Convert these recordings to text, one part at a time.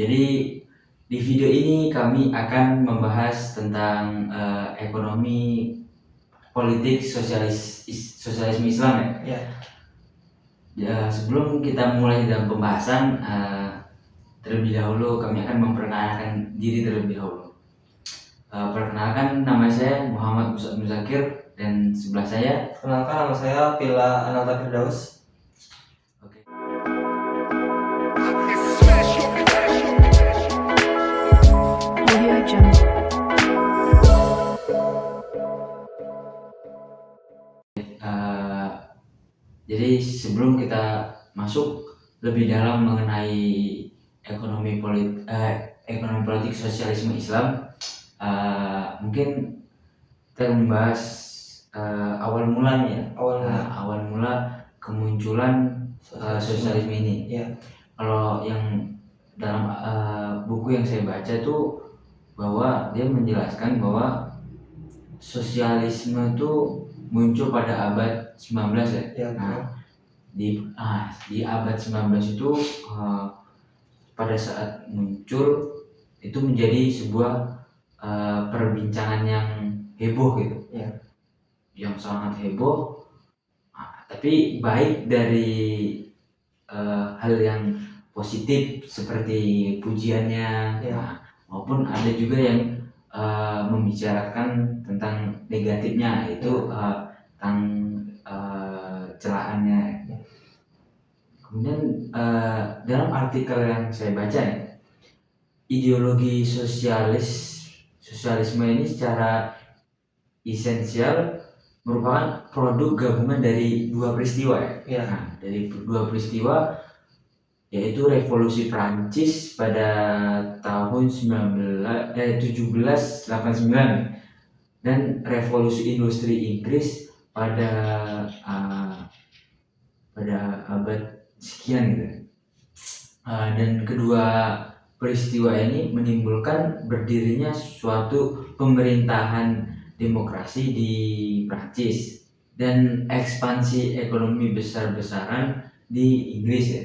Jadi di video ini kami akan membahas tentang ekonomi, politik, sosialisme Islam ya. Ya. Ya, sebelum kita mulai dalam pembahasan, terlebih dahulu kami akan memperkenalkan diri terlebih dahulu. Perkenalkan, nama saya Muhammad Musab Muzakir dan sebelah saya. Perkenalkan, nama saya Villa Analta Firdaus. Oke. Audio Jungle. Jadi sebelum kita masuk lebih dalam mengenai ekonomi politik sosialisme Islam, mungkin kita membahas awal mulanya, awal mula kemunculan sosialisme ini. Ya. Kalau yang dalam buku yang saya baca tuh bahwa dia menjelaskan bahwa sosialisme itu muncul pada abad 19 ya. Ya. Di abad 19 itu pada saat muncul itu menjadi sebuah perbincangan yang heboh gitu. Ya. Yang sangat heboh, tapi baik dari hal yang positif seperti pujiannya, maupun ada juga yang membicarakan tentang negatifnya, itu tentang celahannya. Kemudian dalam artikel yang saya baca, ideologi sosialisme ini secara esensial merupakan produk gabungan dari dua peristiwa ya. Dari dua peristiwa, yaitu revolusi Prancis pada tahun 1789 dan revolusi industri Inggris pada abad sekian gitu. Dan kedua peristiwa ini menimbulkan berdirinya suatu pemerintahan demokrasi di Prancis dan ekspansi ekonomi besar-besaran di Inggris ya.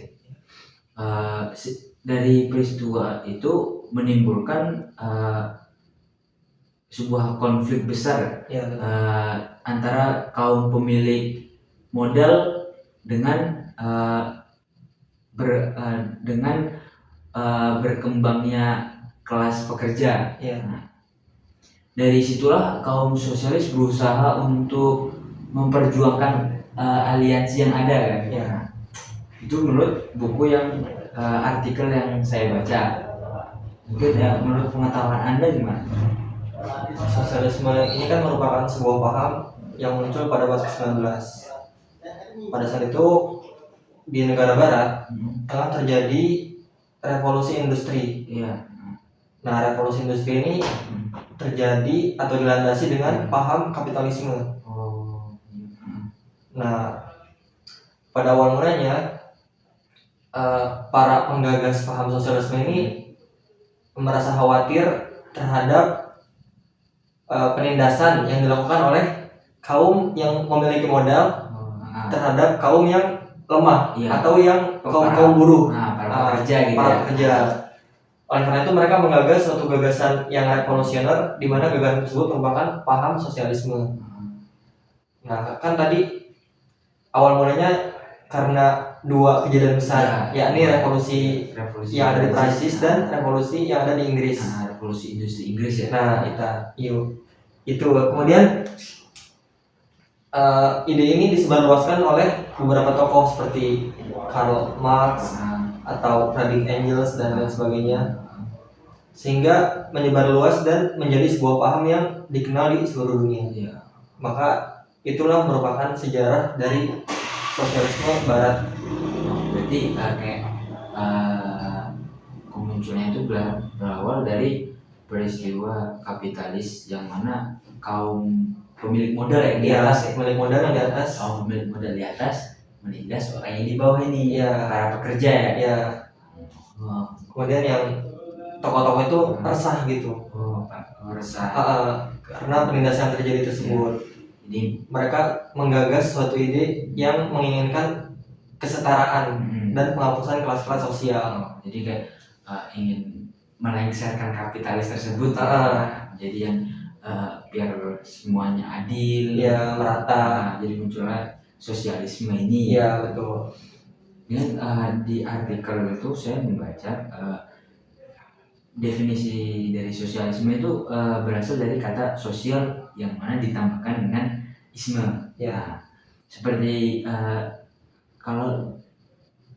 Dari peristiwa itu menimbulkan sebuah konflik besar antara kaum pemilik modal dengan berkembangnya kelas pekerja. Dari situlah kaum sosialis berusaha untuk memperjuangkan aliansi yang ada kan. Itu menurut buku yang artikel yang saya baca. Mungkin ya, menurut pengetahuan Anda gimana? Sosialisme ini kan merupakan sebuah paham yang muncul pada abad ke-19. Pada saat itu di negara barat telah terjadi revolusi industri. Nah, revolusi industri ini terjadi atau dilandasi dengan paham kapitalisme. Nah, pada awal mulanya para penggagas paham sosialisme ini merasa khawatir terhadap penindasan yang dilakukan oleh kaum yang memiliki modal terhadap kaum yang lemah atau yang kaum buruh, para pekerja. Oleh karena itu mereka menggagas suatu gagasan yang revolusioner, di mana gagasan tersebut merupakan paham sosialisme. Nah, kan tadi awal mulanya karena dua kejadian besar, yakni revolusi yang ada di Prancis dan revolusi yang ada di Inggris. Revolusi industri Inggris ya. Nah, itu kemudian ide ini disebarluaskan oleh beberapa tokoh seperti Karl Marx atau Friedrich Engels dan lain sebagainya, sehingga menyebar luas dan menjadi sebuah paham yang dikenal di seluruh dunia. Maka itulah merupakan sejarah dari sosialisme barat. Berarti kemunculannya itu berawal dari peristiwa kapitalis yang mana kaum pemilik modal yang di atas, pemilik modal yang di atas, kaum pemilik modal di atas menindas orang yang di bawah ini, para pekerja ya. Kemudian yang tokoh-tokoh itu resah gitu. Karena penindasan yang terjadi tersebut. Jadi mereka menggagas suatu ide yang menginginkan kesetaraan dan penghapusan kelas-kelas sosial. Jadi kayak ingin melengsarkan kapitalis tersebut jadi yang biar semuanya adil, ya merata. jadi muncullah sosialisme ini. Iya betul. Dan di artikel itu saya membaca definisi dari sosialisme itu berasal dari kata sosial yang mana ditambahkan dengan isme. Ya. Seperti kalau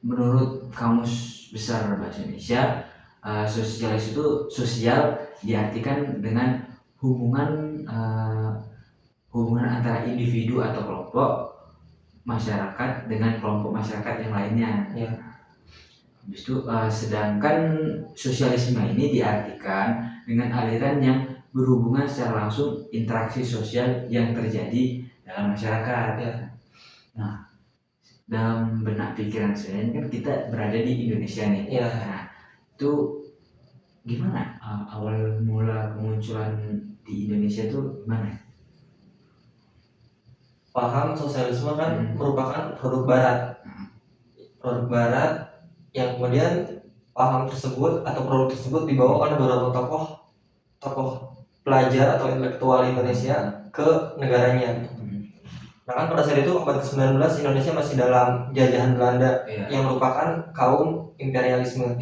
menurut Kamus Besar Bahasa Indonesia, sosialis itu sosial diartikan dengan hubungan antara individu atau kelompok masyarakat dengan kelompok masyarakat yang lainnya. Ya. Habis itu sedangkan sosialisme ini diartikan dengan aliran yang berhubungan secara langsung interaksi sosial yang terjadi dalam masyarakat. Ya. Nah, dalam benak pikiran saya ini kan kita berada di Indonesia nih. Ya. Nah, itu gimana awal mula kemunculan di Indonesia itu gimana? Paham sosialisme kan merupakan produk Barat. Produk Barat yang kemudian paham tersebut atau produk tersebut dibawa oleh beberapa tokoh pelajar atau intelektual Indonesia ke negaranya. Nah kan pada saat itu abad ke-19 Indonesia masih dalam jajahan Belanda yang merupakan kaum imperialisme.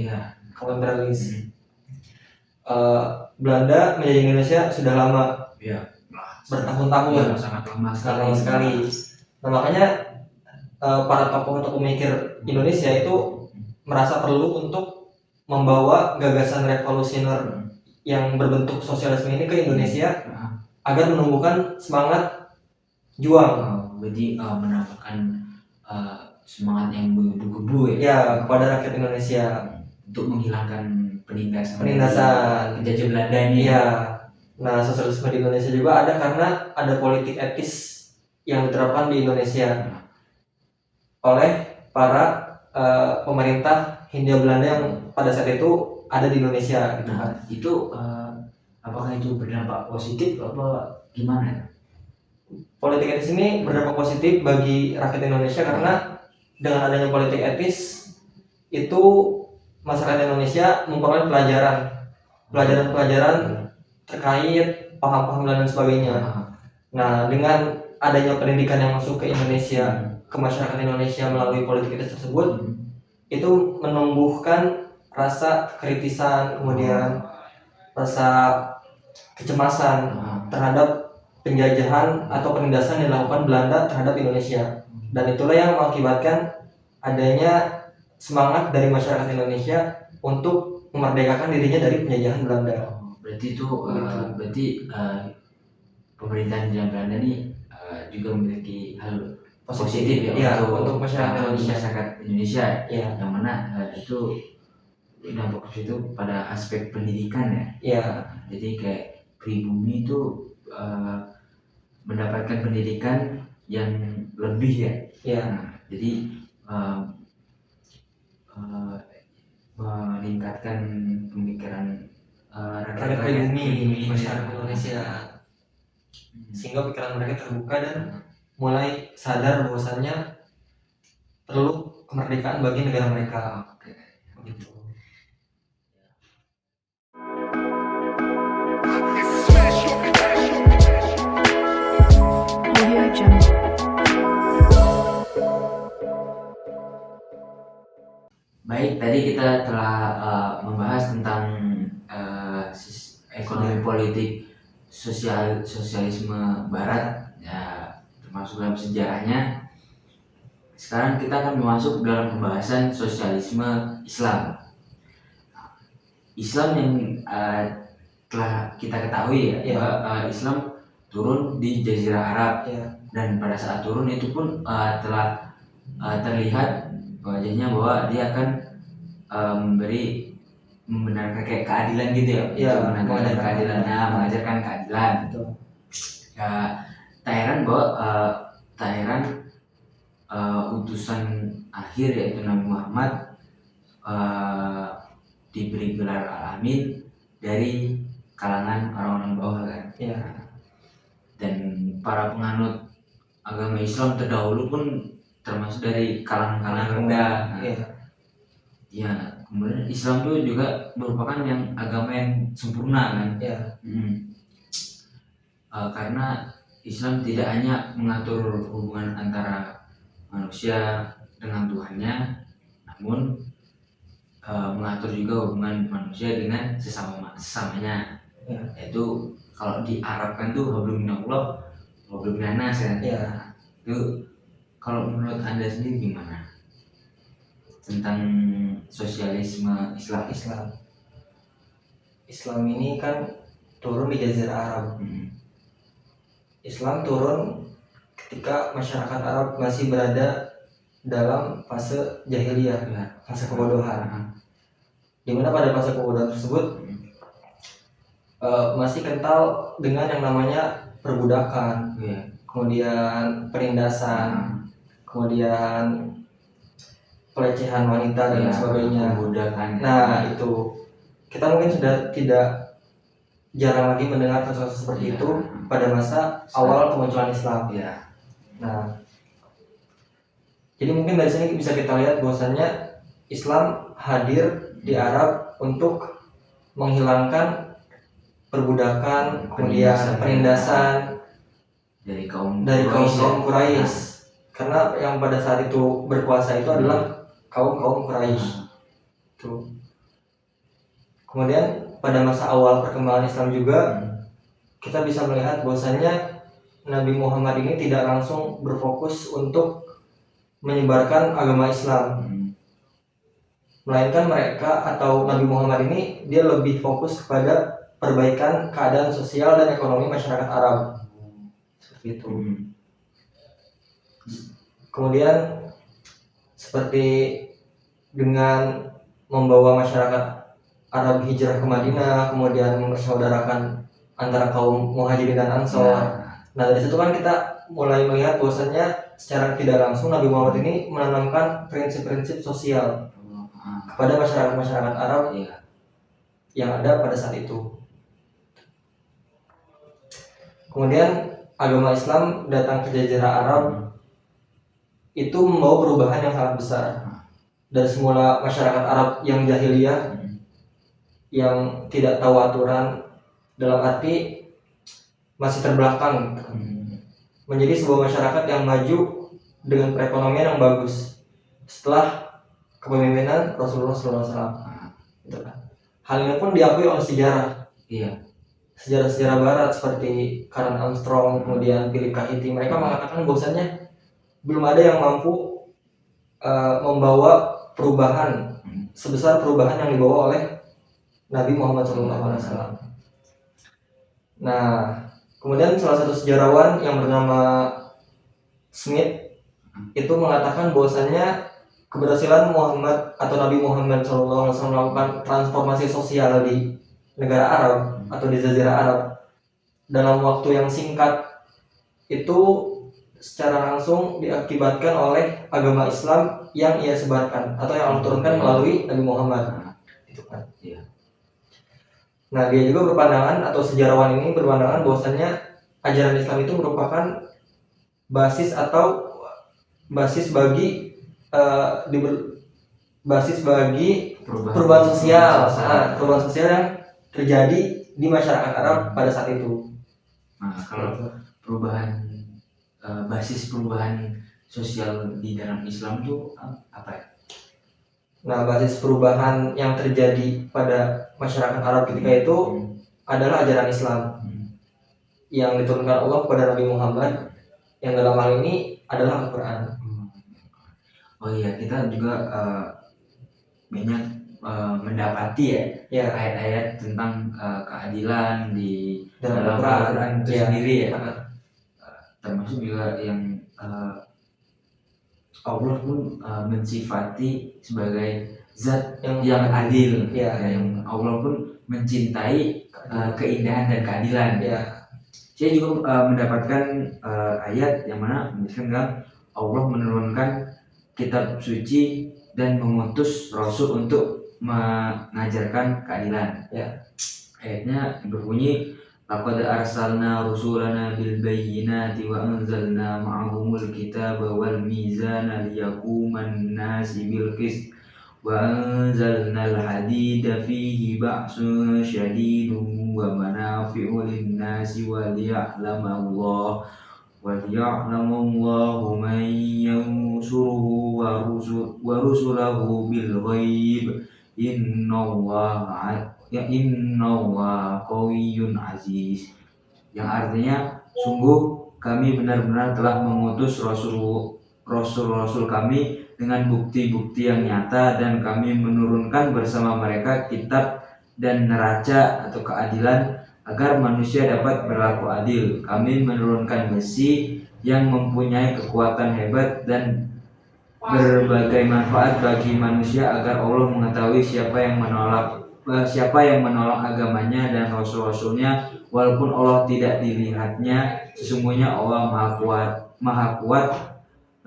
Kaum imperialis. Belanda menjadi Indonesia sudah lama. Bertahun-tahun. Sangat lama sekali. Nah makanya para tokoh pemikir Indonesia itu merasa perlu untuk membawa gagasan revolusioner yang berbentuk sosialisme ini ke Indonesia agar menumbuhkan semangat juang. Jadi menambahkan semangat yang bergebu-gebu ya kepada rakyat Indonesia untuk menghilangkan penindasan penjajah Belanda ini. Iya. Nah sosialisme di Indonesia juga ada karena ada politik etis yang diterapkan di Indonesia oleh para pemerintah Hindia Belanda yang pada saat itu ada di Indonesia. Nah, itu apakah itu berdampak positif apa gimana? Politik etis ini berdampak positif bagi rakyat Indonesia karena dengan adanya politik etis itu masyarakat Indonesia memperoleh pelajaran terkait paham-paham dan sebagainya. Nah, dengan adanya pendidikan yang masuk ke Indonesia, ke masyarakat Indonesia melalui politik etis tersebut, itu menumbuhkan rasa kritisan, kemudian rasa kecemasan terhadap penjajahan atau penindasan yang dilakukan Belanda terhadap Indonesia. Dan itulah yang mengakibatkan adanya semangat dari masyarakat Indonesia untuk memerdekakan dirinya dari penjajahan Belanda. Berarti itu pemerintahan Belanda ini juga memiliki hal positif untuk masyarakat Indonesia. Ya. Yang mana itu dampak itu pada aspek pendidikan ya. Ya. Jadi kayak pribumi itu mendapatkan pendidikan yang lebih ya. Ya. Nah, jadi meningkatkan pemikiran rakyat pribumi masyarakat Indonesia sehingga pikiran mereka terbuka dan mulai sadar bahwasannya perlu kemerdekaan bagi negara mereka. Begitu. Audio Jungle. Baik, tadi kita telah membahas tentang ekonomi politik sosialisme Barat, ya, termasuk dalam sejarahnya. Sekarang kita akan masuk dalam pembahasan sosialisme Islam. Islam yang telah kita ketahui ya, bahwa Islam turun di Jazirah Arab, dan pada saat turun itu pun telah terlihat wajahnya bahwa dia akan membenarkan kayak keadilan gitu ya, mengajarkan keadilan. Tak heran bahwa utusan akhir yaitu Nabi Muhammad diberi gelar Al-Amin dari kalangan orang-orang bawah kan. Dan para penganut agama Islam terdahulu pun termasuk dari kalangan rendah. kemudian Islam itu juga merupakan yang agama yang sempurna kan. Ya. Karena Islam tidak hanya mengatur hubungan antara manusia dengan Tuhannya, namun mengatur juga hubungan manusia dengan sesamanya. Ya. Yaitu kalau di Arab kan tuh hablum minallah wa hablum minan nas kan. Ya. Itu kalau menurut Anda sendiri gimana tentang sosialisme Islam? Islam ini kan turun di Jazirah Arab. Islam turun ketika masyarakat Arab masih berada dalam fase jahiliyah, fase kebodohan. Di mana pada fase kebodohan tersebut masih kental dengan yang namanya perbudakan, kemudian penindasan, kemudian pelecehan wanita dan sebagainya. Nah, itu kita mungkin sudah tidak jarang lagi mendengar kasus seperti itu pada masa awal kemunculan Islam. Nah, jadi mungkin dari sini bisa kita lihat bahwasannya Islam hadir di Arab untuk menghilangkan perbudakan, kemudian penindasan dari kaum Quraisy. Karena yang pada saat itu berkuasa itu adalah kaum Quraisy. Tuh. Kemudian pada masa awal perkembangan Islam juga kita bisa melihat bahwasannya Nabi Muhammad ini tidak langsung berfokus untuk menyebarkan agama Islam, melainkan mereka atau Nabi Muhammad ini dia lebih fokus kepada perbaikan keadaan sosial dan ekonomi masyarakat Arab seperti itu. Kemudian seperti dengan membawa masyarakat Arab hijrah ke Madinah, kemudian mempersaudarakan antara kaum Muhajirin dan Ansor. Nah, dari situ kan kita mulai melihat bahwasannya secara tidak langsung Nabi Muhammad ini menanamkan prinsip-prinsip sosial kepada masyarakat Arab yang ada pada saat itu. Kemudian agama Islam datang ke Jazirah Arab itu membawa perubahan yang sangat besar. Dari semula masyarakat Arab yang jahiliyah, yang tidak tahu aturan, dalam arti masih terbelakang, menjadi sebuah masyarakat yang maju dengan perekonomian yang bagus setelah kepemimpinan Rasulullah SAW. Hal ini pun diakui oleh sejarah. Sejarah Barat seperti Karen Armstrong, kemudian Philip Kahiti, mereka mengatakan bahwasannya belum ada yang mampu membawa perubahan sebesar perubahan yang dibawa oleh Nabi Muhammad SAW. Nah, kemudian salah satu sejarawan yang bernama Smith itu mengatakan bahwasannya keberhasilan Muhammad atau Nabi Muhammad SAW melakukan transformasi sosial di negara Arab atau di Jazirah Arab dalam waktu yang singkat itu secara langsung diakibatkan oleh agama Islam yang ia sebarkan atau yang Allah turunkan melalui Nabi Muhammad. Itu kan. Nah, dia juga berpandangan atau sejarawan ini berpandangan bahwasannya ajaran Islam itu merupakan basis bagi perubahan sosial, perubahan sosial yang terjadi di masyarakat Arab pada saat itu. Nah, kalau basis perubahan sosial di dalam Islam itu apa ya? Nah, basis perubahan yang terjadi pada masyarakat Arab ketika itu adalah ajaran Islam yang diturunkan Allah kepada Nabi Muhammad, yang dalam hal ini adalah Al-Quran. Oh iya, kita juga banyak mendapati ayat-ayat tentang keadilan di dalam Al-Quran itu sendiri ya. Termasuk juga yang Allah pun mensifati sebagai zat yang adil, yang Allah pun mencintai keindahan dan keadilan. Saya juga mendapatkan ayat yang mana menjelaskan Allah menurunkan kitab suci dan mengutus Rasul untuk mengajarkan keadilan. Ayatnya berbunyi, laqad arsalna rusulana bil bayyinati wa anzalna ma'ahumul kitaba wal mizana liyaquman nasi bil qist وأنزلنا الحديد فيه بأس شديد ومنافع للناس وليعلم الله من ينصره ورسله بالغيب إن الله قوي عزيز, yang artinya sungguh kami benar-benar telah mengutus rasul-rasul kami dengan bukti-bukti yang nyata, dan kami menurunkan bersama mereka kitab dan neraca atau keadilan agar manusia dapat berlaku adil. Kami menurunkan besi yang mempunyai kekuatan hebat dan berbagai manfaat bagi manusia agar Allah mengetahui siapa yang menolak agamanya dan rasul-rasulnya, walaupun Allah tidak dilihatnya. Sesungguhnya Allah maha kuat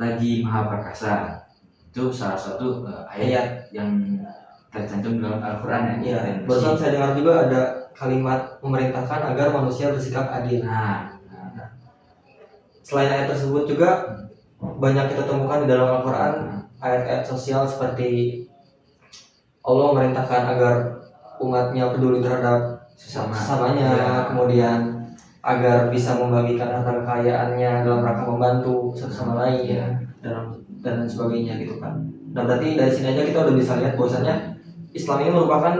lagi maha perkasa. Itu salah satu ayat yang tercantum dalam Al-Quran ya. Barusan saya dengar juga ada kalimat memerintahkan agar manusia bersikap adil. Selain ayat tersebut juga banyak kita temukan di dalam Al-Quran ayat-ayat sosial seperti Allah memerintahkan agar umatnya peduli terhadap sesamanya, kemudian agar bisa membagikan harta kekayaannya dalam rangka membantu satu sama lain, dan sebagainya gitu kan. Nah berarti dari sini aja kita udah bisa lihat bahwasanya Islam ini merupakan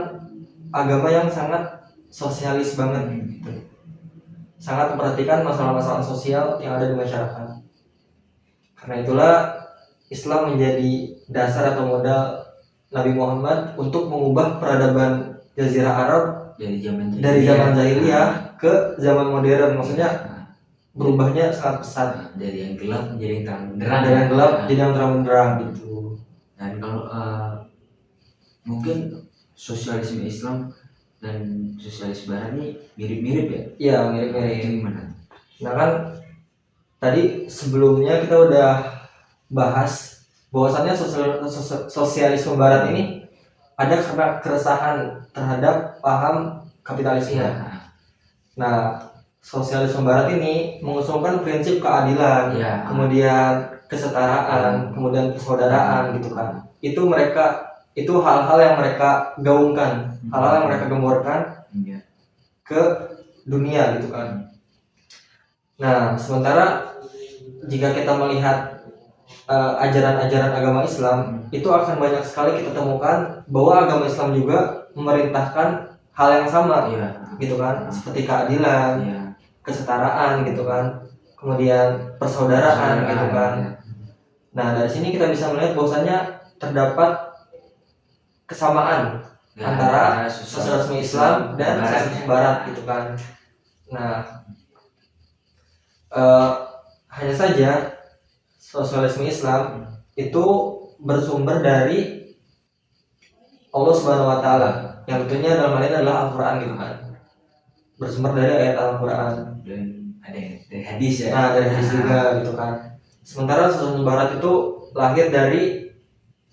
agama yang sangat sosialis banget gitu. Sangat memperhatikan masalah-masalah sosial yang ada di masyarakat. Karena itulah Islam menjadi dasar atau modal Nabi Muhammad untuk mengubah peradaban Jazirah Arab dari zaman jahiliyah ke zaman modern. Maksudnya berubahnya sangat pesat, dari yang gelap menjadi yang terang benderang. Dari yang gelap jadi yang terang benderang gitu. Dan kalau mungkin sosialisme Islam dan sosialisme Barat ini mirip-mirip ya? Iya, mirip-mirip. Gimana? Nah kan tadi sebelumnya kita udah bahas bahwasannya sosialisme Barat ini ada keresahan terhadap paham kapitalisme. Ya. Nah, sosialisme Barat ini mengusungkan prinsip keadilan, kemudian kesetaraan, kemudian persaudaraan gitu kan. Itu hal-hal yang mereka gaungkan, hal-hal yang mereka gemborkan ke dunia gitu kan. Nah, sementara jika kita melihat ajaran-ajaran agama Islam, itu akan banyak sekali kita temukan bahwa agama Islam juga memerintahkan hal yang sama, gitu kan, seperti keadilan, kesetaraan, gitu kan, kemudian persaudaraan, gitu kan. Nah dari sini kita bisa melihat bahwasanya terdapat kesamaan antara sosialisme Islam dan sosialisme Barat, gitu kan. Nah hanya saja sosialisme Islam itu bersumber dari Allah Subhanahu wa Ta'ala, yang tentunya dalam hal ini adalah Al-Quran gitu kan. Bersumber dari ayat Al-Quran dan ada dari hadis ya. Nah dari hadis juga gitu kan. Sementara sosialisme Barat itu lahir dari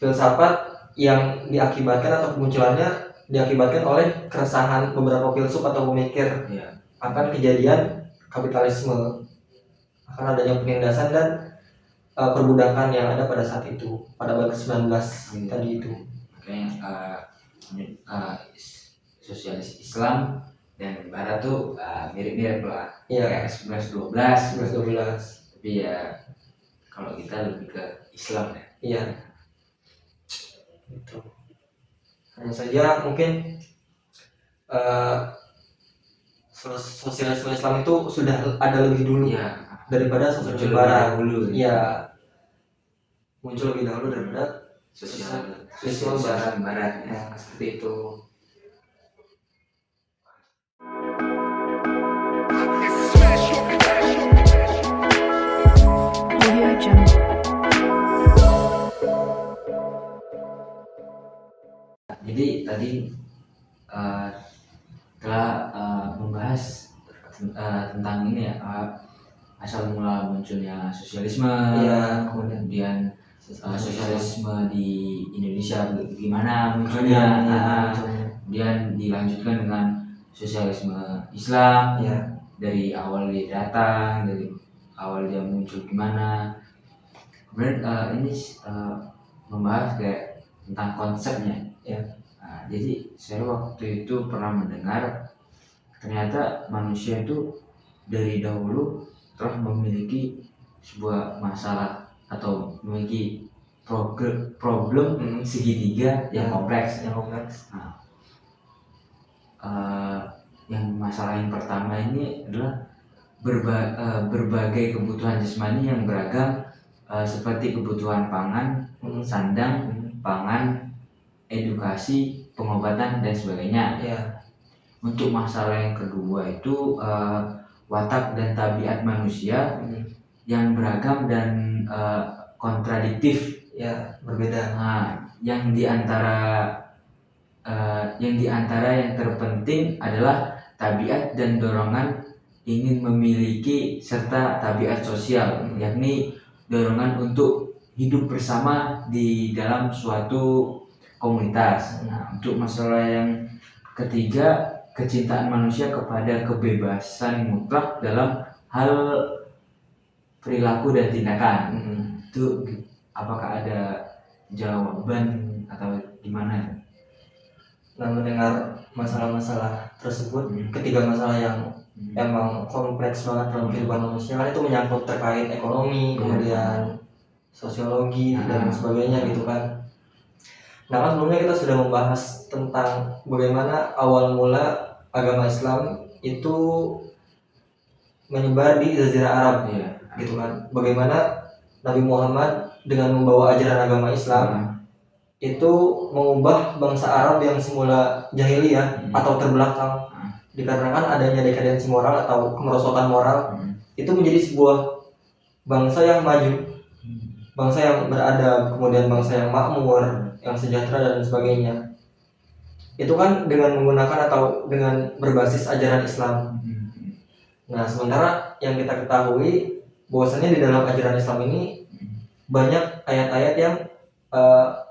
filsafat yang diakibatkan atau kemunculannya diakibatkan oleh keresahan beberapa filsuf atau pemikir akan kejadian kapitalisme, akan adanya penindasan dan perbudakan yang ada pada saat itu, pada abad ke-19 tadi itu. Makanya sosialis Islam dan Barat tuh mirip-mirip lah, kayak 11-12. Tapi ya kalau kita lebih ke Islam ya. Iya. Itu. Hanya saja mungkin sosialisme Islam itu sudah ada lebih dulu daripada sosialisme Barat. Iya. Muncul lebih dahulu daripada sosialisme Barat. Ya, seperti itu. Audio Jungle. Jadi tadi telah membahas tentang ini ya, asal mula munculnya sosialisme, kemudian sosialisme di Indonesia bagaimana munculnya, kemudian dilanjutkan dengan sosialisme Islam, dari awal dia datang, dari awal dia muncul gimana. Kemudian ini membahas kayak tentang konsepnya. Ya. Nah, jadi saya waktu itu pernah mendengar ternyata manusia itu dari dahulu telah memiliki sebuah masalah atau memiliki problem segitiga yang kompleks. Nah, yang masalah yang pertama ini adalah berbagai kebutuhan jasmani yang beragam, seperti kebutuhan pangan, sandang, pangan, edukasi, pengobatan dan sebagainya. Ya. Untuk masalah yang kedua itu watak dan tabiat manusia yang beragam dan kontradiktif. Ya, berbeda. Nah, yang diantara yang terpenting adalah tabiat dan dorongan ingin memiliki serta tabiat sosial, yakni dorongan untuk hidup bersama di dalam suatu komunitas. Nah, untuk masalah yang ketiga, kecintaan manusia kepada kebebasan mutlak dalam hal perilaku dan tindakan. Itu apakah ada jawaban atau gimana? Nah, mendengar masalah-masalah tersebut, ketiga masalah yang emang kompleks banget dalam kehidupan manusia, kan itu menyangkut terkait ekonomi, kemudian sosiologi dan sebagainya gitu kan. Nah, kan sebelumnya kita sudah membahas tentang bagaimana awal mula agama Islam itu menyebar di Jazirah Arab, gitu kan. Bagaimana Nabi Muhammad dengan membawa ajaran agama Islam itu mengubah bangsa Arab yang semula jahiliyah atau terbelakang dikarenakan adanya dekadensi moral atau kemerosotan moral itu menjadi sebuah bangsa yang maju, bangsa yang beradab, kemudian bangsa yang makmur, yang sejahtera dan sebagainya. Itu kan dengan menggunakan atau dengan berbasis ajaran Islam. Nah, sementara yang kita ketahui bahwasanya di dalam ajaran Islam ini banyak ayat-ayat yang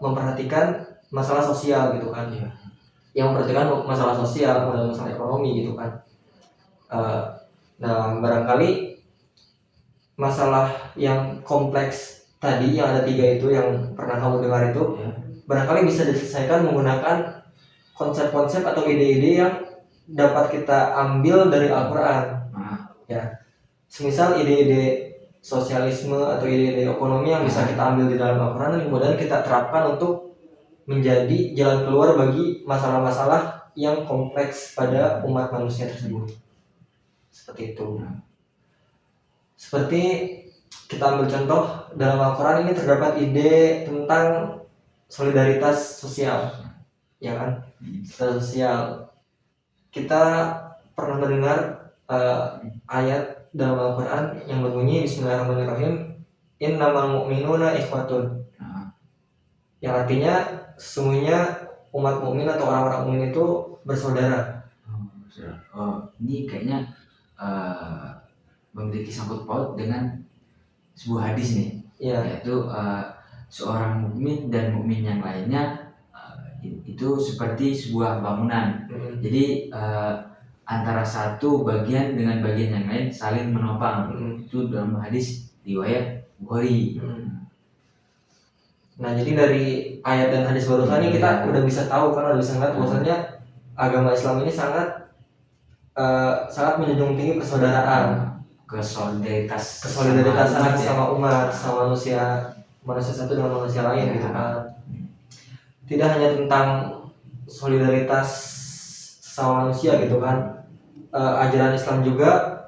memperhatikan masalah sosial gitu kan, yang memperhatikan masalah sosial dan masalah ekonomi gitu kan. Nah, barangkali masalah yang kompleks tadi yang ada 3 itu yang pernah kamu dengar itu, barangkali bisa diselesaikan menggunakan konsep-konsep atau ide-ide yang dapat kita ambil dari Al-Quran. Ya, semisal ide-ide sosialisme atau ide-ide ekonomi yang bisa kita ambil di dalam Al-Quran dan kemudian kita terapkan untuk menjadi jalan keluar bagi masalah-masalah yang kompleks pada umat manusia tersebut. Seperti itu. Seperti kita ambil contoh dalam Al-Quran ini terdapat ide tentang solidaritas sosial, ya kan? Sosial. Kita pernah mendengar ayat dalam Al-Quran yang berbunyi Bismillahirrahmanirrahim, innamal mu'minuna ikhwatun, yang artinya sesungguhnya umat mukmin atau orang-orang mukmin itu bersaudara. Ini kayaknya memiliki sangkut paut dengan sebuah hadis nih, yaitu seorang mukmin dan mukmin yang lainnya itu seperti sebuah bangunan. Jadi antara satu bagian dengan bagian yang lain saling menopang. Itu dalam hadis riwayat Bukhari. Nah, jadi dari ayat dan hadis barusan ini kita udah bisa tahu kan, udah bisa ngeliat bahwasanya agama Islam ini sangat menjunjung tinggi persaudaraan, kesolidaritasan sama umat, sama manusia satu dengan manusia lain gitu kan. Tidak hanya tentang solidaritas sama manusia gitu kan. Ajaran Islam juga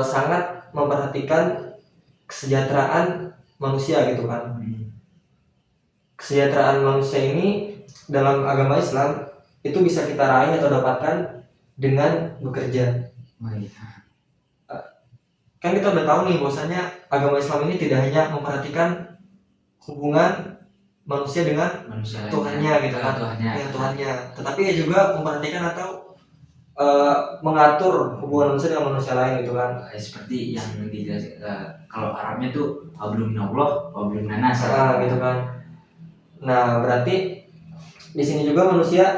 sangat memperhatikan kesejahteraan manusia gitu kan. Kesejahteraan manusia ini dalam agama Islam itu bisa kita raih atau dapatkan dengan bekerja. Kan kita udah tahu nih bahwasanya agama Islam ini tidak hanya memperhatikan hubungan manusia dengan Tuhannya gitu kan, Tuhannya, tetapi juga memperhatikan atau mengatur hubungan manusia dengan manusia lain gitu kan. Seperti yang kalau Arabnya tuh hablum minallah wa hablum minan-nas gitu kan. Nah, berarti di sini juga manusia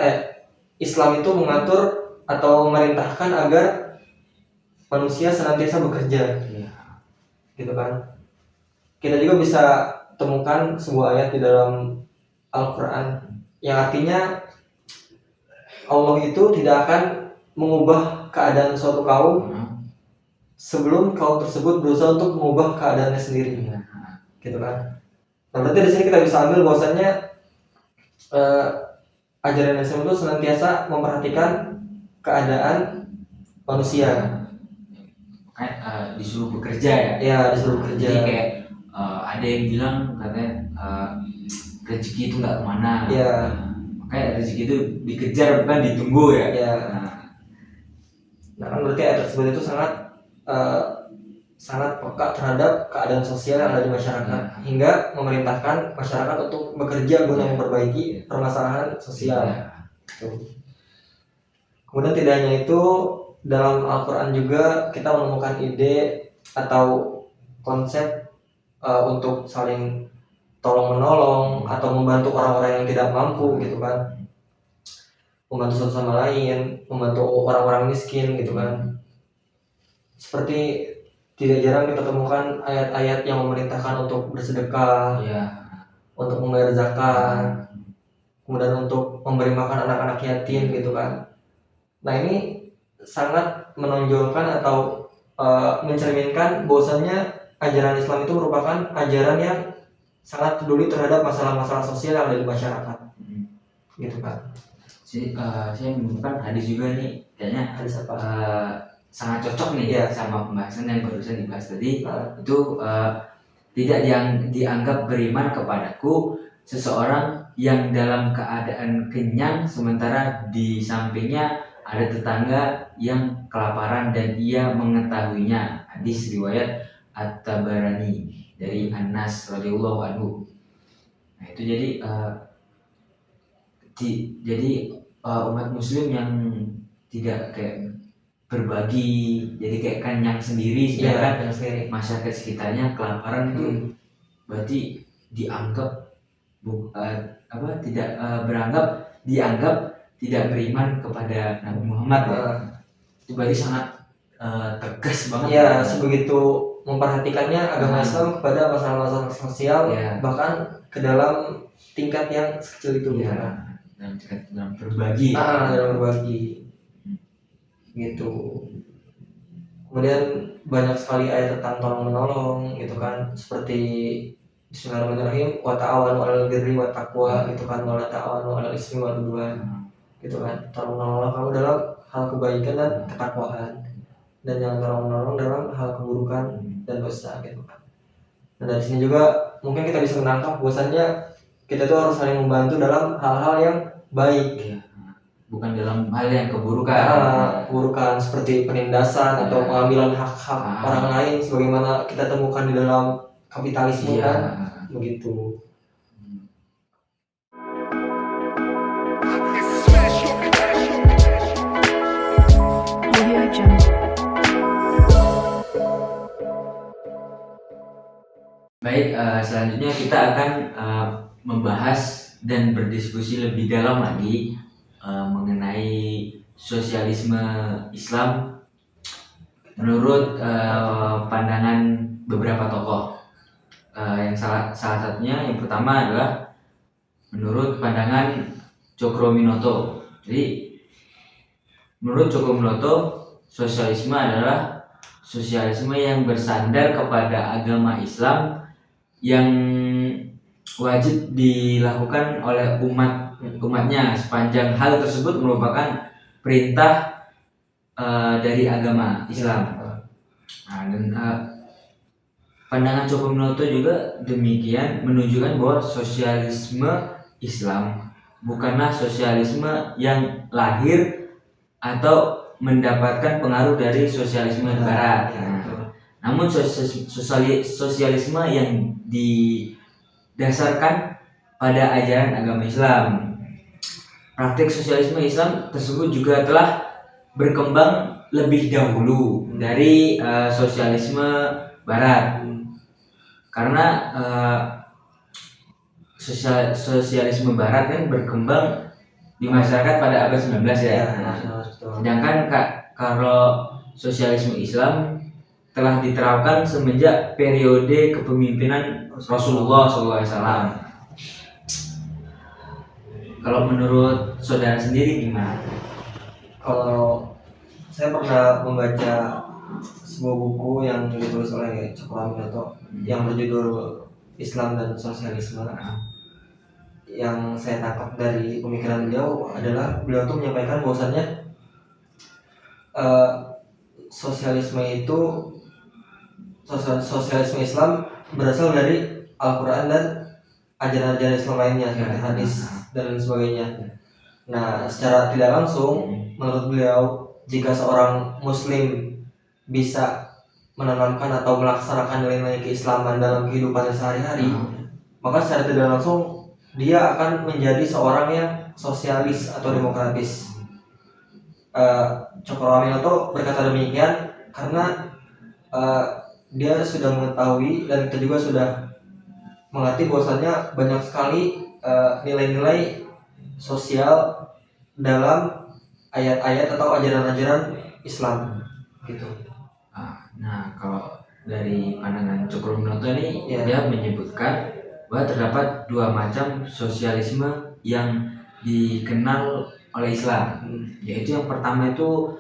Islam itu mengatur atau memerintahkan agar manusia senantiasa bekerja. Gitu kan. Kita juga bisa temukan sebuah ayat di dalam Al-Quran, yang artinya Allah itu tidak akan mengubah keadaan suatu kaum sebelum kaum tersebut berusaha untuk mengubah keadaannya sendiri, gitu kan. Nah, berarti di sini kita bisa ambil bahwasannya ajaran Islam itu senantiasa memperhatikan keadaan manusia. Kan disuruh bekerja ya. Ya, disuruh bekerja. Jadi kayak ada yang bilang katanya rezeki itu nggak kemana. Ya. Makanya rezeki itu dikejar bukan ditunggu ya. Ya. Nah, kan berarti ayat tersebut itu sangat peka terhadap keadaan sosial yang ada di masyarakat, hingga memerintahkan masyarakat untuk bekerja guna memperbaiki permasalahan sosial. Kemudian tidak hanya itu, dalam Al-Quran juga kita menemukan ide atau konsep untuk saling tolong menolong atau membantu orang-orang yang tidak mampu, gitu kan, membantu satu sama lain, membantu orang-orang miskin, gitu kan. Seperti tidak jarang kita temukan ayat-ayat yang memerintahkan untuk bersedekah, untuk membayar zakat, kemudian untuk memberi makan anak-anak yatim, gitu kan. Nah, ini sangat menonjolkan atau mencerminkan bahwasannya ajaran Islam itu merupakan ajaran yang sangat peduli terhadap masalah-masalah sosial yang ada di masyarakat, gitu kan. Saya menemukan hadis juga nih, kayaknya Hadis apa? Sangat cocok nih sama pembahasan yang barusan dibahas tadi. Itu tidak dianggap beriman kepadaku seseorang yang dalam keadaan kenyang sementara di sampingnya ada tetangga yang kelaparan dan ia mengetahuinya. Hadis riwayat At-Tabarani dari Anas radhiyallahu anhu. Nah, itu jadi umat muslim yang tidak kayak berbagi, jadi kayak kenyang sendiri, sedangkan masyarakat sekitarnya kelaparan, itu berarti dianggap dianggap tidak beriman kepada Nabi Muhammad. Itu berarti sangat tegas banget. Ya, sebegitu memperhatikannya agama Islam kepada masalah-masalah sosial, bahkan ke dalam tingkat yang kecil itu, dalam berbagi. Dalam berbagi. Gitu. Kemudian banyak sekali ayat tentang tolong menolong, gitu kan, seperti Bismillahirrahmanirrahim, wa ta'awanu 'alal birri wat taqwa, gitu kan, wa la ta'awanu 'alal ismi wal 'udwan, gitu kan. Tolong menolong kamu dalam hal kebaikan dan ketakwaan, dan jangan tolong menolong dalam hal keburukan dan dosa, gitu kan. Dan dari sini juga mungkin kita bisa menangkap bahwasannya kita tuh harus saling membantu dalam hal-hal yang baik, bukan dalam hal yang keburukan. Keburukan seperti penindasan atau pengambilan hak-hak orang lain, sebagaimana kita temukan di dalam kapitalisme, kan, begitu. Audio Jungle. Baik, selanjutnya kita akan membahas dan berdiskusi lebih dalam lagi mengenai sosialisme Islam menurut pandangan beberapa tokoh. Yang salah satunya, yang pertama adalah menurut pandangan Cokroaminoto. Jadi menurut Cokroaminoto, sosialisme adalah sosialisme yang bersandar kepada agama Islam yang wajib dilakukan oleh umatnya sepanjang hal tersebut merupakan perintah dari agama Islam. Dan pandangan Cokroaminoto juga demikian, menunjukkan bahwa sosialisme Islam bukanlah sosialisme yang lahir atau mendapatkan pengaruh dari sosialisme Barat. Namun sosialisme yang didasarkan pada ajaran agama Islam. Praktik sosialisme Islam tersebut juga telah berkembang lebih dahulu dari sosialisme Barat, karena sosialisme Barat kan berkembang di masyarakat pada abad 19 ya. Sedangkan kalau sosialisme Islam telah diterapkan semenjak periode kepemimpinan Rasulullah SAW. Kalau menurut saudara sendiri gimana? Kalau saya pernah membaca sebuah buku yang ditulis oleh Cokroaminoto yang berjudul Islam dan Sosialisme. Yang saya tangkap dari pemikiran beliau adalah beliau tuh menyampaikan bahwasannya sosialisme itu sosialisme Islam berasal dari Al-Quran dan ajaran-ajaran Islam lainnya seperti hadis dan lain sebagainya. Nah, secara tidak langsung menurut beliau, jika seorang muslim bisa menanamkan atau melaksanakan nilai-nilai keislaman dalam kehidupannya sehari-hari, maka secara tidak langsung dia akan menjadi seorang yang sosialis atau demokratis. Cokroaminoto berkata demikian karena dia sudah mengetahui dan kita juga sudah mengerti bahwasannya banyak sekali nilai-nilai sosial dalam ayat-ayat atau ajaran-ajaran Islam gitu. Nah, kalau dari pandangan Cokroaminoto ini Ya. dia menyebutkan bahwa terdapat dua macam sosialisme yang dikenal oleh Islam, yaitu yang pertama itu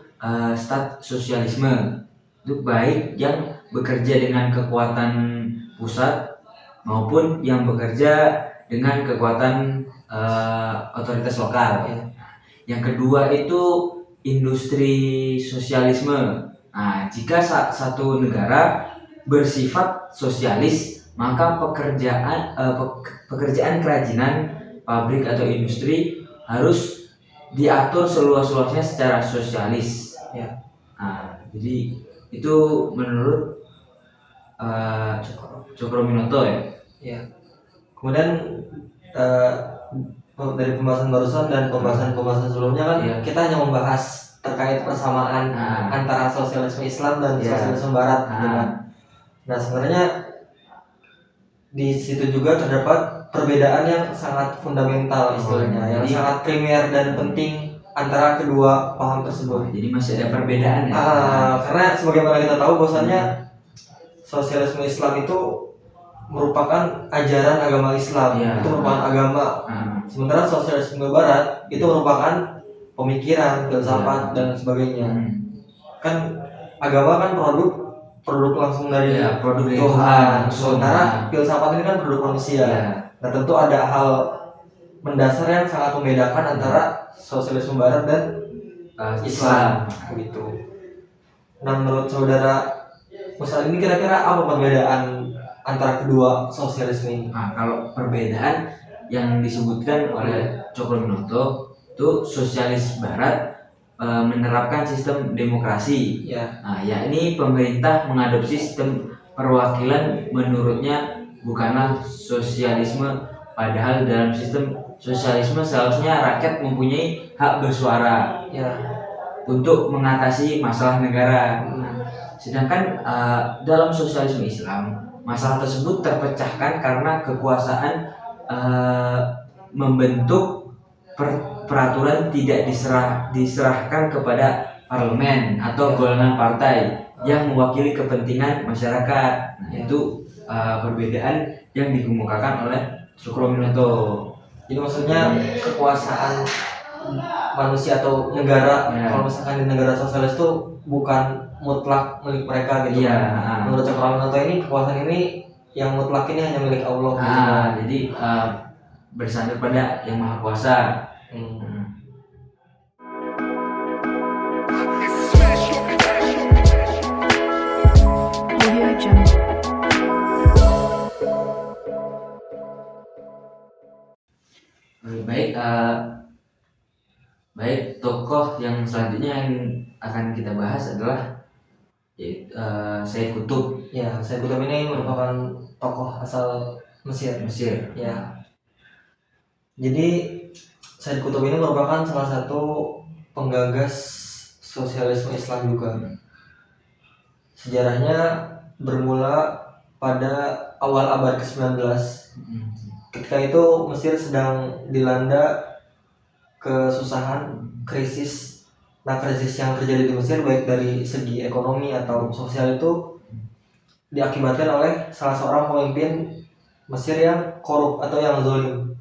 stat sosialisme, itu baik yang bekerja dengan kekuatan pusat maupun yang bekerja dengan kekuatan otoritas lokal. Yang kedua itu industri sosialisme. Nah, jika satu negara bersifat sosialis, maka pekerjaan kerajinan, pabrik atau industri harus diatur seluas-luasnya secara sosialis. Nah, jadi itu menurut Cokroaminoto ya. Kemudian dari pembahasan barusan dan pembahasan sebelumnya kan kita hanya membahas terkait persamaan antara sosialisme Islam dan sosialisme Barat gitu kan. Nah, sebenarnya di situ juga terdapat perbedaan yang sangat fundamental istilahnya, yang sangat primer dan penting antara kedua paham tersebut. Jadi masih ada perbedaan ya. Karena sebagaimana kita tahu bahwasannya sosialisme Islam itu merupakan ajaran agama Islam, itu merupakan agama. Sementara sosialisme Barat itu merupakan pemikiran, filsafat dan sebagainya. Kan agama kan produk langsung dari produk Tuhan. Sementara filsafat ini kan produk manusia. Nah, tentu ada hal mendasar yang sangat membedakan antara sosialisme Barat dan Islam gitu. Nah, menurut saudara Musal ini kira-kira apa perbedaan antara kedua sosialisme ini? Nah, kalau perbedaan yang disebutkan oleh Cokroaminoto itu sosialis Barat menerapkan sistem demokrasi. Nah, yakni pemerintah mengadopsi sistem perwakilan menurutnya bukanlah sosialisme, padahal dalam sistem sosialisme seharusnya rakyat mempunyai hak bersuara untuk mengatasi masalah negara. Sedangkan dalam sosialisme Islam, masalah tersebut terpecahkan karena kekuasaan membentuk peraturan tidak diserahkan kepada parlemen atau golongan partai yang mewakili kepentingan masyarakat. Nah, itu perbedaan yang dikemukakan oleh Cokroaminoto. Jadi maksudnya kekuasaan manusia atau negara, kalau misalkan di negara sosialis itu bukan mutlak milik mereka gitu. Menurut Cokroaminoto ini kekuasaan ini yang mutlak ini hanya milik Allah. Jadi bersandar pada Yang Maha Kuasa. Audio Jungle. Baik, tokoh yang selanjutnya yang akan kita bahas adalah Sayyid Qutb. Sayyid Qutb ini merupakan tokoh asal Mesir. Jadi Sayyid Qutb ini merupakan salah satu penggagas sosialisme Islam juga. Sejarahnya bermula pada awal abad ke-19. Ketika itu Mesir sedang dilanda kesusahan, krisis. Nah, krisis yang terjadi di Mesir baik dari segi ekonomi atau sosial itu diakibatkan oleh salah seorang pemimpin Mesir yang korup atau yang zalim.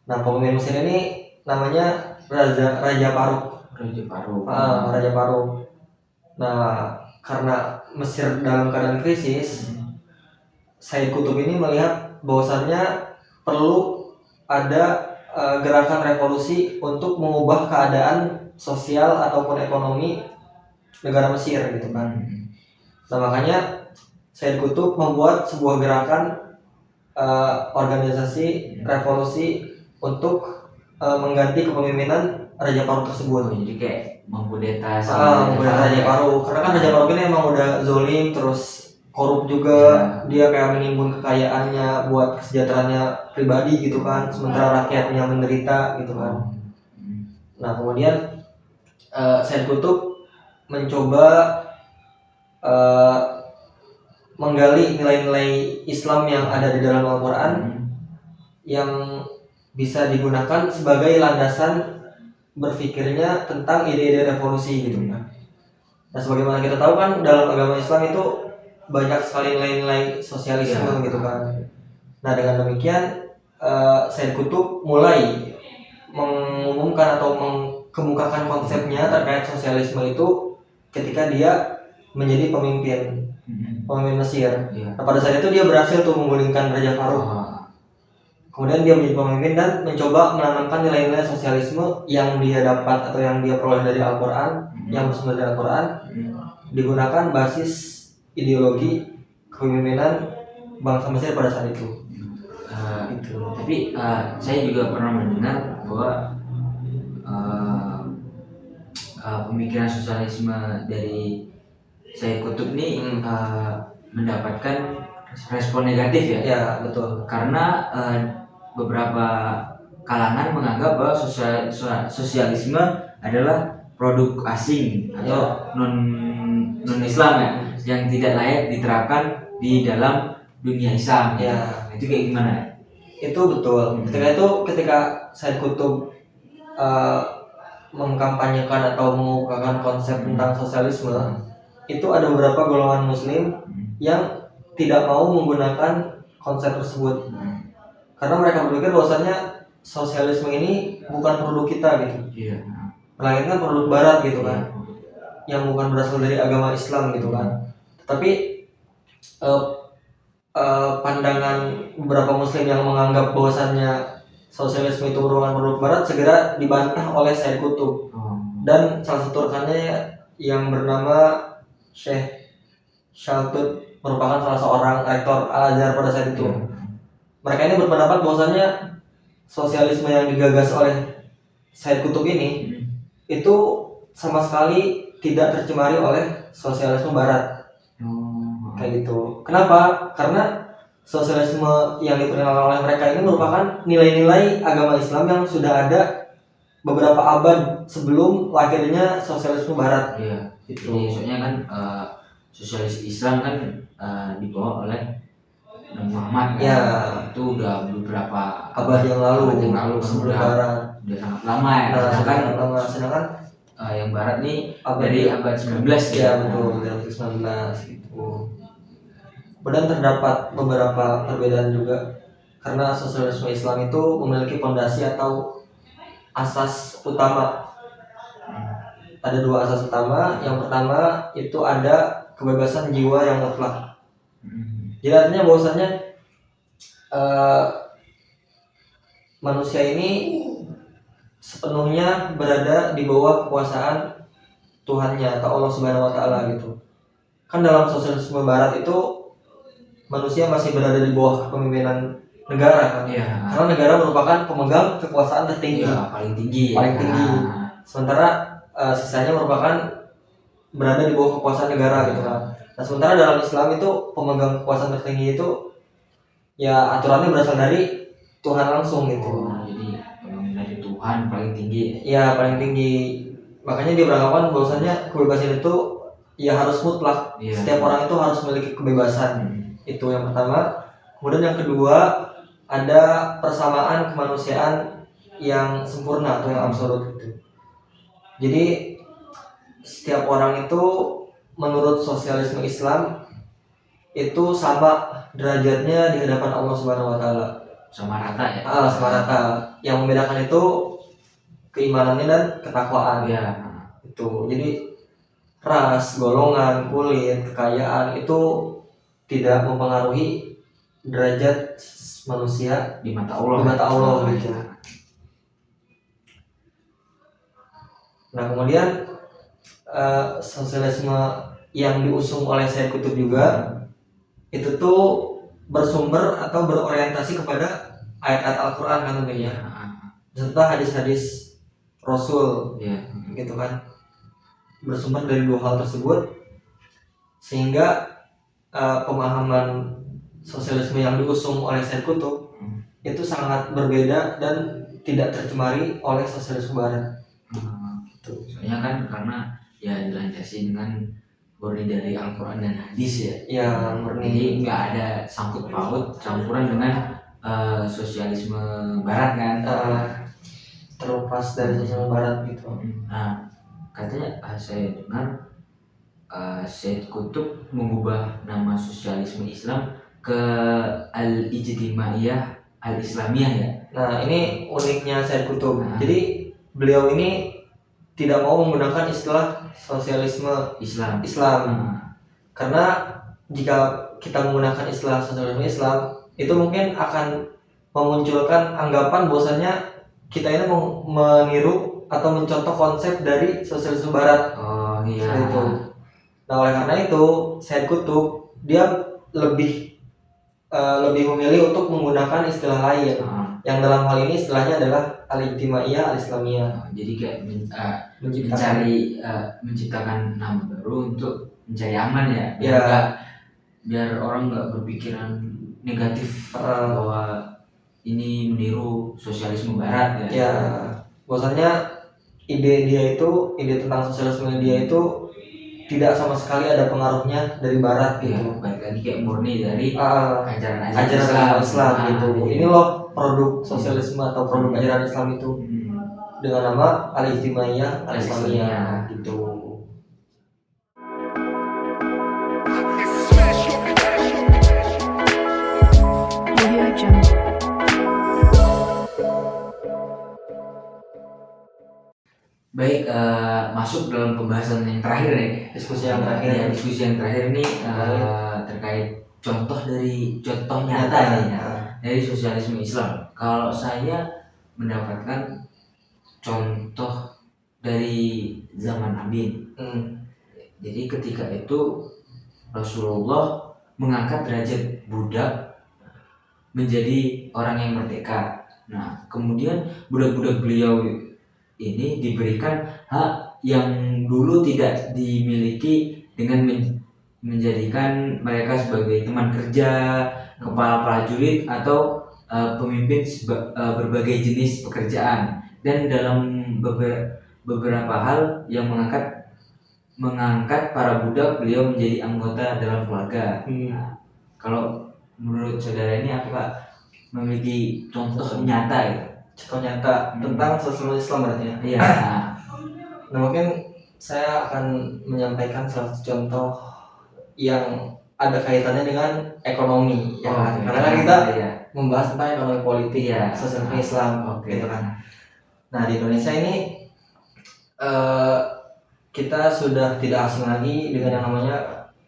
Nah, pemimpin Mesir ini namanya Raja Paruk. Raja Paru. Raja Paruk. Nah, karena Mesir dalam keadaan krisis, Said Qutb ini melihat bahwasannya perlu ada gerakan revolusi untuk mengubah keadaan sosial ataupun ekonomi negara Mesir gitu kan. Nah, makanya Said Qutb membuat sebuah gerakan organisasi revolusi untuk mengganti kepemimpinan Raja Paruk tersebut. Jadi kayak mengkudeta Raja Paruk, karena kan Raja Paruk ini emang udah zolim terus korup juga, dia kayak menimbun kekayaannya buat kesejahteraannya pribadi gitu kan, sementara rakyatnya menderita gitu kan. Nah, kemudian Said Qutb mencoba menggali nilai-nilai Islam yang ada di dalam Al-Quran yang bisa digunakan sebagai landasan berpikirnya tentang ide-ide revolusi gitu kan. Nah, sebagaimana kita tahu kan dalam agama Islam itu banyak sekali nilai-nilai sosialisme gitu kan. Nah, dengan demikian Said Qutb mulai mengumumkan atau mengemukakan konsepnya terkait sosialisme itu ketika dia menjadi pemimpin Mesir. Nah, pada saat itu dia berhasil tuh menggulingkan Raja Paruk. Kemudian dia menjadi pemimpin dan mencoba menanamkan nilai-nilai sosialisme yang dia dapat atau yang dia peroleh dari Al-Quran, yang bersumber dari Al-Quran, digunakan basis ideologi kepemimpinan bangsa Mesir pada saat itu. Tapi saya juga pernah mendengar bahwa pemikiran sosialisme dari Said Qutb ini mendapatkan respon negatif ya. Ya, betul. Karena beberapa kalangan menganggap bahwa sosialisme adalah produk asing atau non Islam ya, yang tidak layak diterapkan di dalam dunia Islam. Ya, itu kayak gimana? Itu betul. Ketika Said Qutb mengkampanyekan atau mengukakan konsep tentang sosialisme, itu ada beberapa golongan Muslim yang tidak mau menggunakan konsep tersebut karena mereka berpikir bahwasannya sosialisme ini bukan produk kita gitu, melainkan produk Barat gitu kan, yang bukan berasal dari agama Islam gitu kan. Tapi pandangan beberapa Muslim yang menganggap bahwasannya sosialisme itu merupakan produk Barat segera dibantah oleh Said Qutb dan salah satu rekannya yang bernama Syekh Shaltut, merupakan salah seorang rektor Al-Azhar pada saat itu. Mereka ini berpendapat bahwasannya sosialisme yang digagas oleh Said Qutb ini itu sama sekali tidak tercemari oleh sosialisme Barat. Kayak gitu. Kenapa? Karena sosialisme yang diperkenalkan oleh mereka ini merupakan nilai-nilai agama Islam yang sudah ada beberapa abad sebelum lahirnya sosialisme Barat. Itu soalnya kan sosialis Islam kan dibawa oleh Nabi Muhammad kan? Ya, itu udah beberapa abad yang lalu sebelum Barat. Udah sangat lama ya. Sedangkan yang Barat nih dari abad 19 ya. Betul, dari abad 19 gitu. Kemudian terdapat beberapa perbedaan juga karena sosialisme Islam itu memiliki fondasi atau asas utama. Ada dua asas utama. Yang pertama itu ada kebebasan jiwa yang mutlak. Jadi artinya bahwasannya manusia ini sepenuhnya berada di bawah kekuasaan Tuhannya atau Allah Subhanahu wa taala gitu. Kan dalam sosialisme Barat itu manusia masih berada di bawah kepemimpinan negara kan. Karena negara merupakan pemegang kekuasaan tertinggi. Paling tinggi. Sementara sisanya merupakan berada di bawah kekuasaan negara gitu kan. Nah, sementara dalam Islam itu pemegang kekuasaan tertinggi itu ya aturannya berasal dari Tuhan langsung gitu. Jadi dari Tuhan paling tinggi. Ya, paling tinggi. Makanya dia beranggapan bahwasanya kebebasan itu ya harus mutlak. Setiap orang itu harus memiliki kebebasan. Itu yang pertama. Kemudian yang kedua, ada persamaan kemanusiaan yang sempurna atau yang absolut gitu. Jadi setiap orang itu menurut sosialisme Islam itu sama derajatnya di hadapan Allah Subhanahu wa taala. sama rata ya. Sama rata. Yang membedakan itu keimanannya dan ketakwaan. Ya. Itu. Jadi ras, golongan, kulit, kekayaan itu tidak mempengaruhi derajat manusia Di mata Allah. Di mata Allah, Oh, gitu. ya. Nah kemudian sosialisme yang diusung oleh Sayyid Qutb juga itu tuh bersumber atau berorientasi kepada ayat-ayat Al-Quran kan tentunya, serta hadis-hadis Rasul, Ya. gitu kan, bersumber dari dua hal tersebut, sehingga pemahaman sosialisme yang diusung oleh Sayyid Qutb itu sangat berbeda dan tidak tercemari oleh sosialisme Barat. Gitu. Soalnya kan karena ya dilandasi dengan murni dari Al-Quran dan hadis ya. Ya murni. Jadi nggak ada sangkut paut campuran dengan sosialisme Barat kan. Terlepas dari sosialisme Barat gitu. Nah katanya saya dengar Sayyid Qutb mengubah nama sosialisme Islam ke Al-Ijtimaiyah Al-Islamiyah ya. Nah ini uniknya Sayyid Qutb. Nah. Jadi beliau ini tidak mau menggunakan istilah sosialisme Islam. Karena jika kita menggunakan istilah sosialisme Islam itu mungkin akan memunculkan anggapan bahwasanya kita ini mau meniru atau mencontoh konsep dari sosialisme Barat. Oh iya. Itu. Nah oleh karena itu Sayyid Qutb dia lebih memilih untuk menggunakan istilah lain, yang dalam hal ini istilahnya adalah Al-Ijtimaiyah Al-Islamiyah. Jadi kayak menciptakan nama baru untuk mencari aman ya, biar orang nggak berpikiran negatif bahwa ini meniru sosialisme Barat ya. Ya, bahwasanya ide tentang sosialisme dia itu tidak sama sekali ada pengaruhnya dari Barat gitu. Ya, balik lagi kayak murni dari ajaran Islam gitu. Ini loh produk sosialisme atau produk ajaran Islam itu dengan nama Al-Ijtimaiyah Al-Islamiyah gitu. Audio Jungle. Baik, masuk dalam pembahasan yang terakhir ya. Diskusi yang terakhir ini terkait contoh nyata nih dari sosialisme Islam. Kalau saya mendapatkan contoh dari zaman Nabi. Jadi ketika itu Rasulullah mengangkat derajat budak menjadi orang yang merdeka. Nah, kemudian budak-budak beliau ini diberikan hak yang dulu tidak dimiliki dengan menjadikan mereka sebagai teman kerja, kepala prajurit atau pemimpin berbagai jenis pekerjaan, dan dalam beberapa hal yang mengangkat para budak beliau menjadi anggota dalam keluarga. Kalau menurut saudara ini apakah memiliki contoh nyata gitu? Contoh nyata tentang sosialisme Islam berarti ya? Iya. Nah mungkin saya akan menyampaikan salah satu contoh yang ada kaitannya dengan ekonomi, ya kan? Karena kan kita membahas tentang ekonomi politik, sosialisme Islam, gitu kan. Nah di Indonesia ini kita sudah tidak asing lagi dengan yang namanya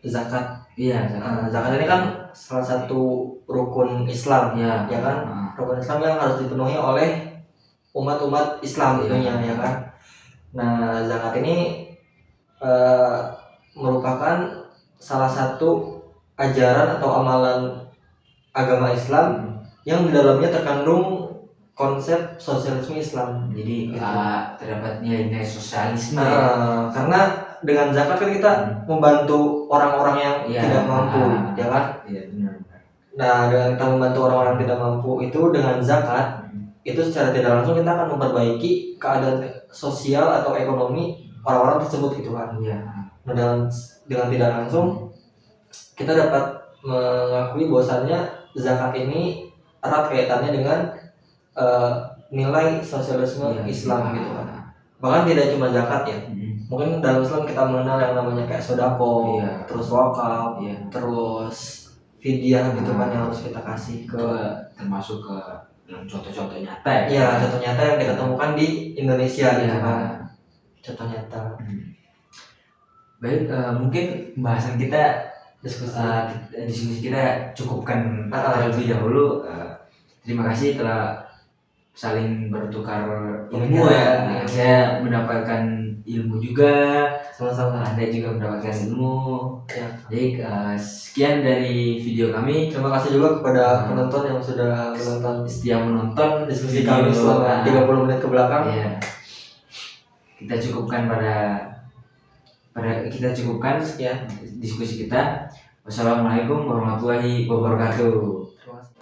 zakat. Zakat ini kan salah satu rukun Islam, ya kan? Rukun Islam yang harus dipenuhi oleh umat-umat Islam tentunya, ya kan? Nah zakat ini merupakan salah satu ajaran atau amalan agama Islam yang di dalamnya terkandung konsep sosialisme Islam. Jadi terdapat nilai-nilai sosialisme. Karena dengan zakat kan kita membantu orang-orang yang tidak mampu, ya kan? Iya benar. Nah dengan kita membantu orang-orang yang tidak mampu itu dengan zakat, itu secara tidak langsung kita akan memperbaiki keadaan sosial atau ekonomi orang-orang tersebut gitu kan. Nah dengan tidak langsung kita dapat mengakui bahwasannya zakat ini erat kaitannya dengan nilai sosialisme Islam gitu kan. Bahkan tidak cuma zakat ya. Mungkin dalam Islam kita mengenal yang namanya kayak sodako, terus wakaf, terus video gitu kan yang harus kita kasih ke termasuk ke dalam contoh-contoh nyata ya. ya contoh nyata yang kita temukan di Indonesia gitu Ya. kan, contoh nyata. Baik, mungkin pembahasan kita Diskusi. diskusi kita cukupkan Ah. terlebih dahulu. Terima kasih telah saling bertukar ilmu Pemikiran. ya. Saya mendapatkan ilmu juga, Sama-sama. Anda juga mendapatkan ilmu. Ya. Baik, sekian dari video kami. Terima kasih juga kepada penonton yang sudah menonton Setia menonton diskusi video, kami selama 30 menit ke belakang. ya. Kita cukupkan kita cukupkan Sekian. diskusi kita. Wassalamualaikum warahmatullahi wabarakatuh. Terima kasih.